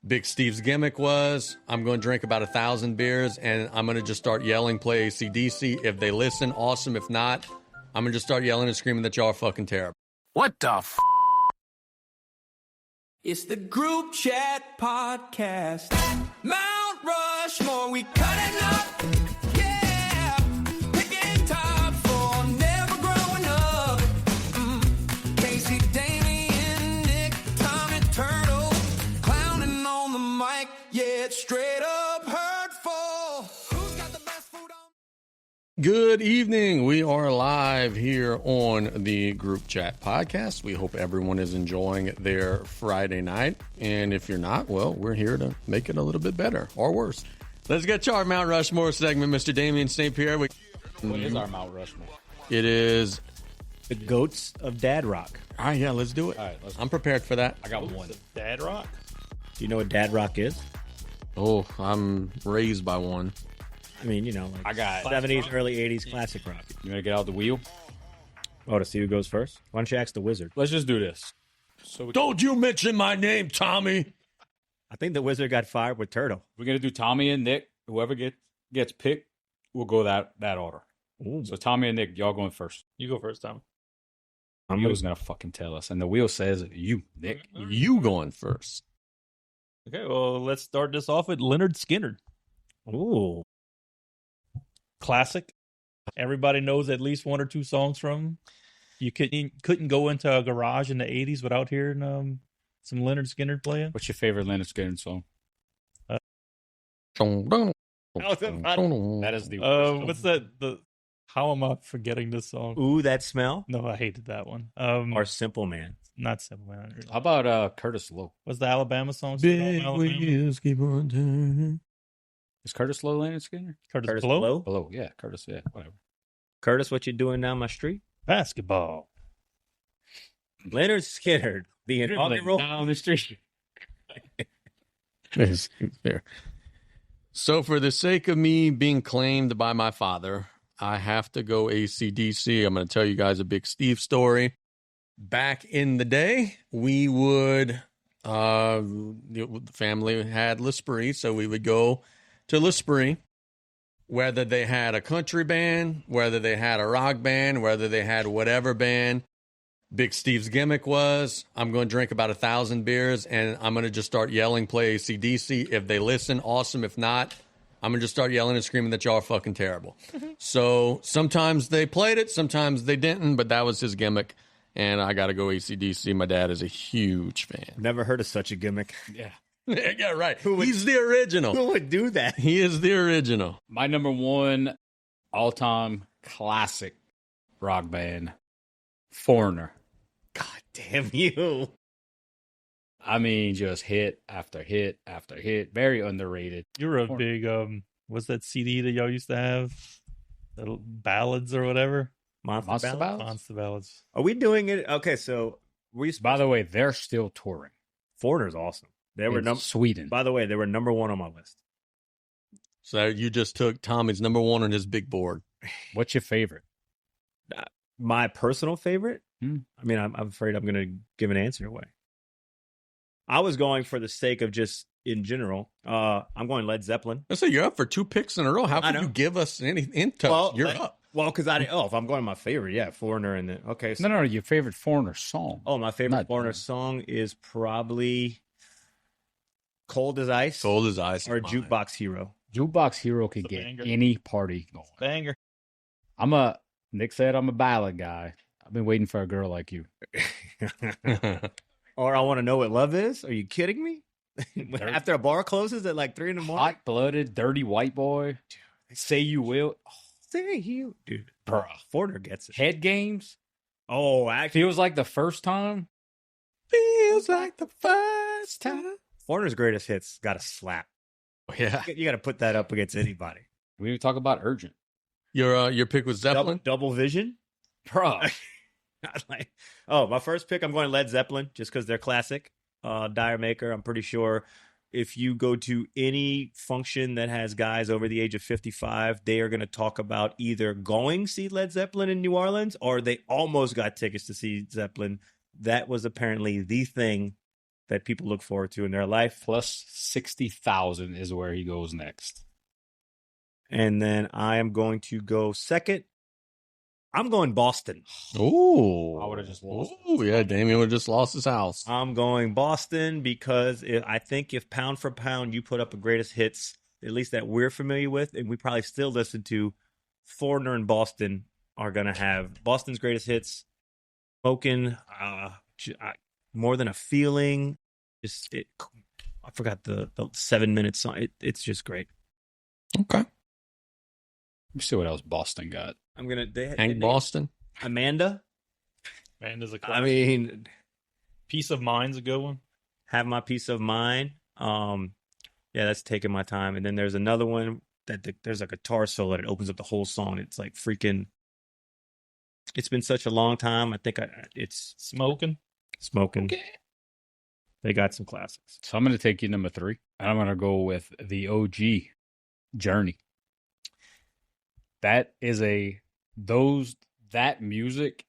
Big Steve's gimmick was, I'm going to drink about 1,000 beers and I'm going to just start yelling, play AC/DC. If they listen, awesome. If not, I'm going to just start yelling and screaming that y'all are fucking terrible. What the f? It's the group chat podcast. Mount Rushmore, we cutting up. Yeah, picking top for never growing up. Casey, Damien, Nick, Tommy, Turtle, clowning on the mic. Yeah, it's straight up hurtful. Who's got the best food on? Good evening. We are live here on the Group Chat Podcast. We hope everyone is enjoying their Friday night. And if you're not, well, we're here to make it a little bit better or worse. Let's get to our Mount Rushmore segment, Mr. Damien St. Pierre. What is our Mount Rushmore? It is... The goats of dad rock. All right, yeah, let's do it. All right, I'm prepared for that. I got one. Dad rock? Do you know what dad rock is? Oh, I'm raised by one. I mean, you know, like I got 70s, early 80s classic rock. You want to get out the wheel? Oh, to see who goes first? Why don't you ask the wizard? Let's just do this. So Don't you mention my name, Tommy. I think the wizard got fired with Turtle. we're gonna do Tommy and Nick. Whoever gets picked, we'll go that order. Ooh. So Tommy and Nick, y'all going first. You go first, Tom. The wheel's gonna fucking tell us, and the wheel says you, Nick. You going first. Okay, well, let's start this off with Leonard Skinner. Ooh. Classic. Everybody knows at least one or two songs from him. You couldn't go into a garage in the 80s without hearing some Leonard Skinner playing. What's your favorite Leonard Skinner song? That That is the What's that? How am I forgetting this song? Ooh, that smell? No, I hated that one. Or Simple Man? Not Simple Man. How about Curtis Lowe? What's the Alabama song? Big Alabama? wheels keep on turning. Is Curtis Lowe Leonard Skinner? Curtis Blow? Lowe, yeah, Curtis, yeah, whatever. Curtis, what you doing down my street? Basketball. Leonard Skinner, the inaugural. Down the street. It's fair. So for the sake of me being claimed by my father, I have to go AC/DC. I'm going to tell you guys a Big Steve story. Back in the day, we would, the family had L'Esprit, so we would go to L'Esprit, whether they had a country band, whether they had a rock band, whether they had whatever band. Big Steve's gimmick was, I'm going to drink about 1,000 beers and I'm going to just start yelling, play AC/DC. If they listen, awesome. If not, I'm going to just start yelling and screaming that y'all are fucking terrible. So sometimes they played it, sometimes they didn't, but that was his gimmick. And I got to go AC/DC. My dad is a huge fan. Never heard of such a gimmick. Yeah. Yeah, right. He's the original. Who would do that? He is the original. My number one all-time classic rock band, Foreigner. God damn you. I mean, just hit after hit after hit. Very underrated. You were a big, what's that CD that y'all used to have? The ballads or whatever? Monster Ballads? Monster Ballads. Are we doing it? Okay, so By the way, they're still touring. Foreigner's awesome. They were in Sweden. By the way, they were number one on my list. So you just took Tommy's number one on his big board. What's your favorite? My personal favorite? Hmm. I mean, I'm afraid I'm going to give an answer away. I was going for the sake of just in general. I'm going Led Zeppelin. So you're up for 2 picks in a row. How can you give us any intel? You're up. Well, because if I'm going my favorite, yeah, Foreigner and then okay. So, No, your favorite Foreigner song. Oh, my favorite Not Foreigner song is probably Cold as Ice. Cold as Ice. Or Jukebox Hero. Jukebox Hero could It's a get banger. any party going. Banger. Nick said I'm a ballad guy. I've been waiting for a girl like you. Or I want to know what love is. Are you kidding me? After a bar closes at like 3 in the morning. Hot-blooded, dirty white boy. Say you will. Oh, Say you, dude. bro. Foreigner gets it. Head games. Oh, actually, Feels like the first time. Feels like the first time. Foreigner's greatest hits got to slap. Yeah. You got to put that up against anybody. We didn't talk about Urgent. Your pick was Zeppelin? Double Vision. Bro. My first pick, I'm going Led Zeppelin just because they're classic. Dire Maker, I'm pretty sure if you go to any function that has guys over the age of 55, they are going to talk about either going see Led Zeppelin in New Orleans or they almost got tickets to see Zeppelin. That was apparently the thing that people look forward to in their life. Plus 60,000 is where he goes next. And then I am going to go second. I'm going Boston. Ooh. I would've just lost. Ooh, yeah, Damien would have just lost his house. I'm going Boston because I think if pound for pound you put up a greatest hits, at least that we're familiar with, and we probably still listen to, Foreigner and Boston are going to have Boston's greatest hits, Smoking, More Than a Feeling. I forgot the 7-minute song. It's just great. Okay. Let me see what else Boston got. I'm gonna Hank Boston. Amanda. Man, there's a I mean, Peace of Mind's a good one. Have My Peace of Mind. Yeah, that's taking my time. And then there's another one that there's a guitar solo that opens up the whole song. It's like freaking. It's been such a long time. I think it's Smoking. Okay. They got some classics. So I'm going to take you number 3. And I'm going to go with the OG, Journey. That is that music,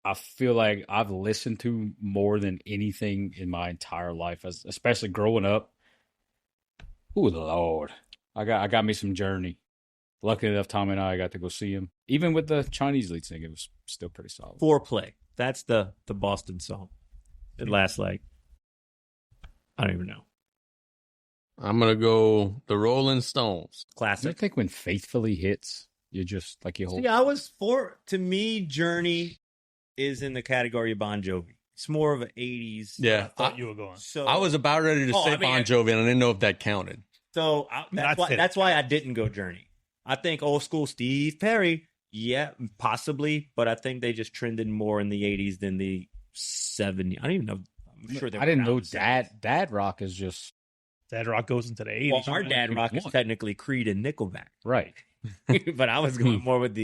I feel like I've listened to more than anything in my entire life, especially growing up. Oh, Lord. I got me some Journey. Lucky enough, Tom and I got to go see him. Even with the Chinese lead singer, it was still pretty solid. Foreplay. That's the Boston song. It lasts like, I don't even know. I'm going to go the Rolling Stones. I Classic. think when Faithfully hits, you just like you hold. See, to me, Journey is in the category of Bon Jovi. It's more of an 80s. Yeah. Thought you were going. So I was about ready to say Bon Jovi, and I didn't know if that counted. So That's it. that's why I didn't go Journey. I think old school Steve Perry, yeah, possibly, but I think they just trended more in the 80s than the 70s. I don't even know. I'm sure I didn't know Dad Rock is just Dad Rock goes into the 80s. Well, our Dad Rock is technically Creed and Nickelback, right. but I was going more with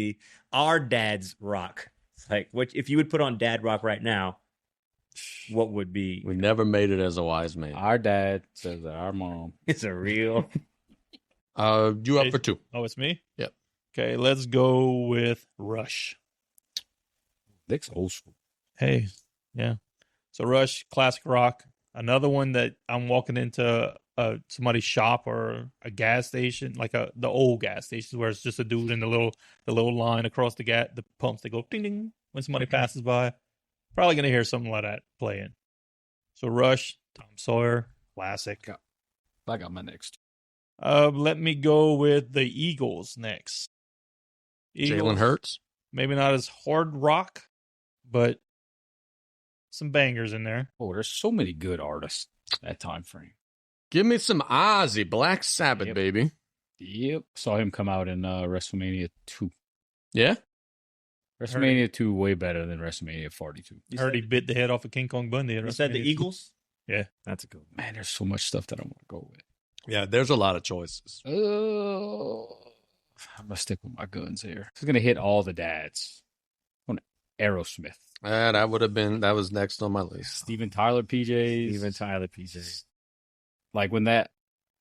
our Dad's Rock. Like, if you would put on Dad Rock right now, what would be? We never made it as a wise man. Our dad says that our mom. It's a real. You up for 2? Oh, it's me? Yep. Okay, let's go with Rush. Nick's old school. Hey, yeah. So Rush, classic rock. Another one that I'm walking into somebody's shop or a gas station, like the old gas stations where it's just a dude in the little line across the pumps. They go ding ding when somebody passes by. Probably gonna hear something like that playing. So Rush, Tom Sawyer, classic. I got my next. Let me go with the Eagles next. Jalen Hurts. Maybe not as hard rock, but some bangers in there. Oh, there's so many good artists that time frame. Give me some Ozzy, Black Sabbath, Yep. baby. Yep. Saw him come out in WrestleMania 2. Yeah? WrestleMania 2 way better than WrestleMania 42. I heard he bit the head off of King Kong Bundy. You said the Eagles? Yeah. That's a good one. Man, there's so much stuff that I want to go with. Yeah, there's a lot of choices. Oh, I'm going to stick with my guns here. This is going to hit all the dads. On Aerosmith. That was next on my list. Steven Tyler PJs. Steven Tyler PJ. Like when that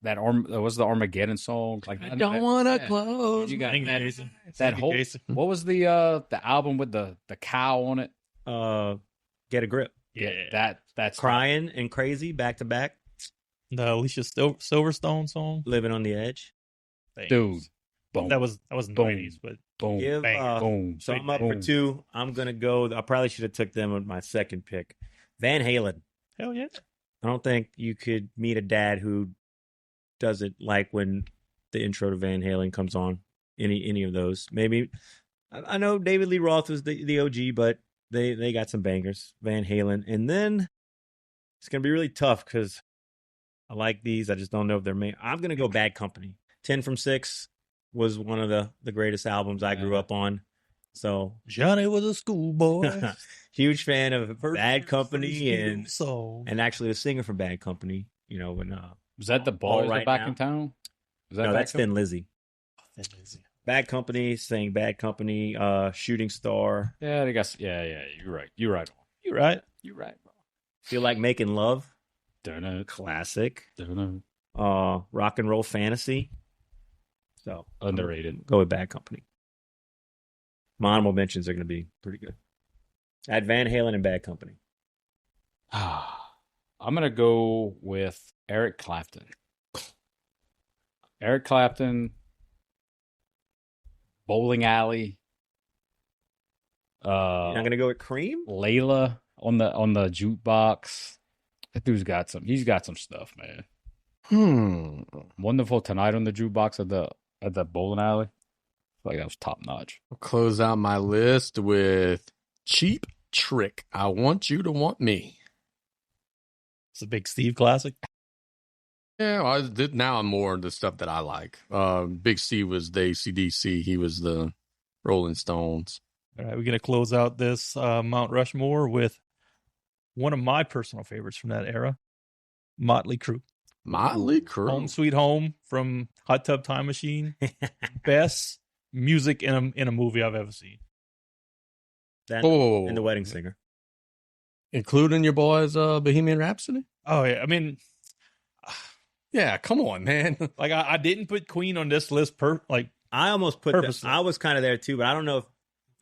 was the Armageddon song. Like I don't want to close. You got Thank you, that, Jason. that Thank you, whole. Jason. What was the album with the cow on it? Get a Grip. Yeah. That's Crying and Crazy back to back. The Alicia Silverstone song. Living on the Edge. Thanks. dude. Boom. That was Boom. 90s, but boom. Give, bang, boom. So I'm up for boom. 2. I'm going to go. I probably should have took them with my second pick. Van Halen. hell yeah. I don't think you could meet a dad who doesn't like when the intro to Van Halen comes on. Any of those. Maybe. I know David Lee Roth was the OG, but they got some bangers. Van Halen. And then it's going to be really tough because I like these. I just don't know if they're made. I'm going to go Bad Company. 10 from 6 was one of the greatest albums I grew up on. So Johnny was a schoolboy. huge fan of Bad Company so and actually the singer from Bad Company. You know when Was that the All boys Right that back Now? in town? Was that no, back that's in- Thin Lizzy. Bad Company saying Bad Company. Shooting Star. Yeah, they got. Yeah. You're right. You're right. you're right. You're right, bro. Feel Like Making Love. Dunno. Classic. Dunno. Rock and Roll Fantasy. So Underrated. go with Bad Company. My honorable mentions are going to be pretty good. At Van Halen and Bad Company. I'm I'm gonna go with Eric Clapton. Eric Clapton, Bowling Alley. You're not gonna go with Cream? Layla on the jukebox. That dude's got some. He's got some stuff, man. Wonderful Tonight on the jukebox at the bowling alley. I feel like that was top notch. I'll close out my list with Cheap Trick. I Want You to Want Me. It's a big Steve classic. Yeah, now I'm more into stuff that I like. Big Steve was the AC/DC. He was the Rolling Stones. All right, we're gonna close out this Mount Rushmore with one of my personal favorites from that era, Motley Crue. Motley Crue. Home Sweet Home from Hot Tub Time Machine. Best music in a movie I've ever seen. That Oh. and The Wedding Singer. Including your boys, Bohemian Rhapsody? Oh yeah, I mean, Yeah, come on, man. like I didn't put Queen on this list. I almost put Purposely. I was kind of there too, but I don't know if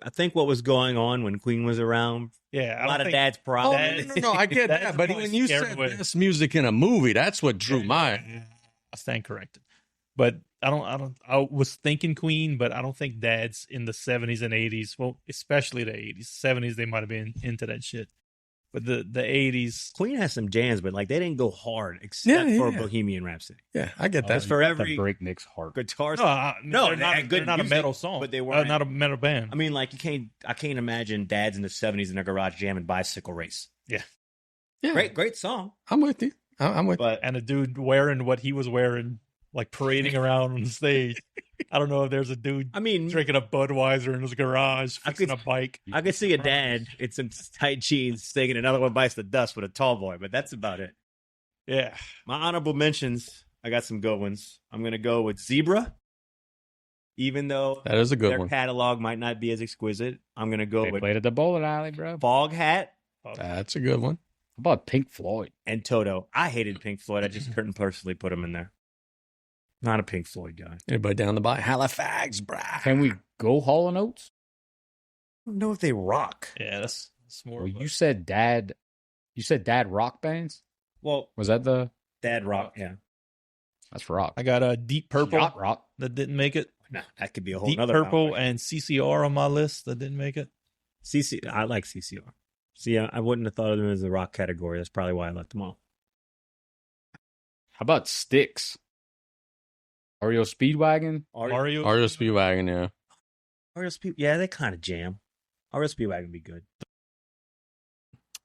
I think what was going on when Queen was around. Yeah, A lot of dad's Oh, problems. no, I get That's that. But probably when you scared said away. best music in a movie, that's what drew my. I stand corrected, but I was thinking Queen, but I don't think dads in the 70s and 80s. Well, especially the 80s, 70s, they might have been into that shit, but the 80s. Queen has some jams, but like they didn't go hard except Yeah, for yeah. Bohemian Rhapsody. Yeah, I get That's that. for The every breakneck's heart. guitar. No, No, they had good they're not a music, metal song, but they weren't- not a metal band. I mean, like I can't imagine dads in the 70s in a garage jamming Bicycle Race. Yeah, Great song, I'm with you. I'm with but And a dude wearing what he was wearing, like parading around on the stage. I don't know if there's a dude I mean, drinking a Budweiser in his garage, I fixing could- a bike. I could see a dad in some tight jeans singing "Another One Bites the Dust" with a tall boy, but that's about it. Yeah, My honorable mentions, I got some good ones. I'm gonna go with Zebra, even though That is a good their one. catalog might not be as exquisite. I'm gonna go They with played at the bowling alley, bro. How Fog Hat That's a good one. about Pink Floyd? and Toto. I hated Pink Floyd. I just couldn't personally put them in there. Not a Pink Floyd guy. Anybody down the by Halifax, brah. Can we go Hall and Oates? I don't know if they rock. yeah, that's more. Well, of a- you said dad rock bands. Well, Was that the? Dad rock, yeah. That's rock. I got a Deep Purple Yacht rock. that didn't make it. No, that could be a whole Deep nother Purple conversation. and CCR on my list that didn't make it. I like CCR. See, I wouldn't have thought of them as a rock category. That's probably why I left them off. How about Styx? Oreo Speedwagon. Mario. REO Speedwagon, yeah. Yeah, they kind of jam. REO Speedwagon would be good.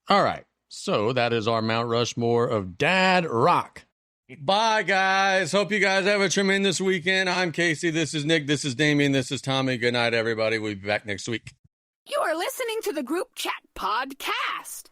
All right. So that is our Mount Rushmore of Dad Rock. Bye, guys. Hope you guys have a tremendous weekend. I'm Casey. This is Nick. This is Damien. This is Tommy. Good night, everybody. We'll be back next week. You are listening to the Group Chat Podcast.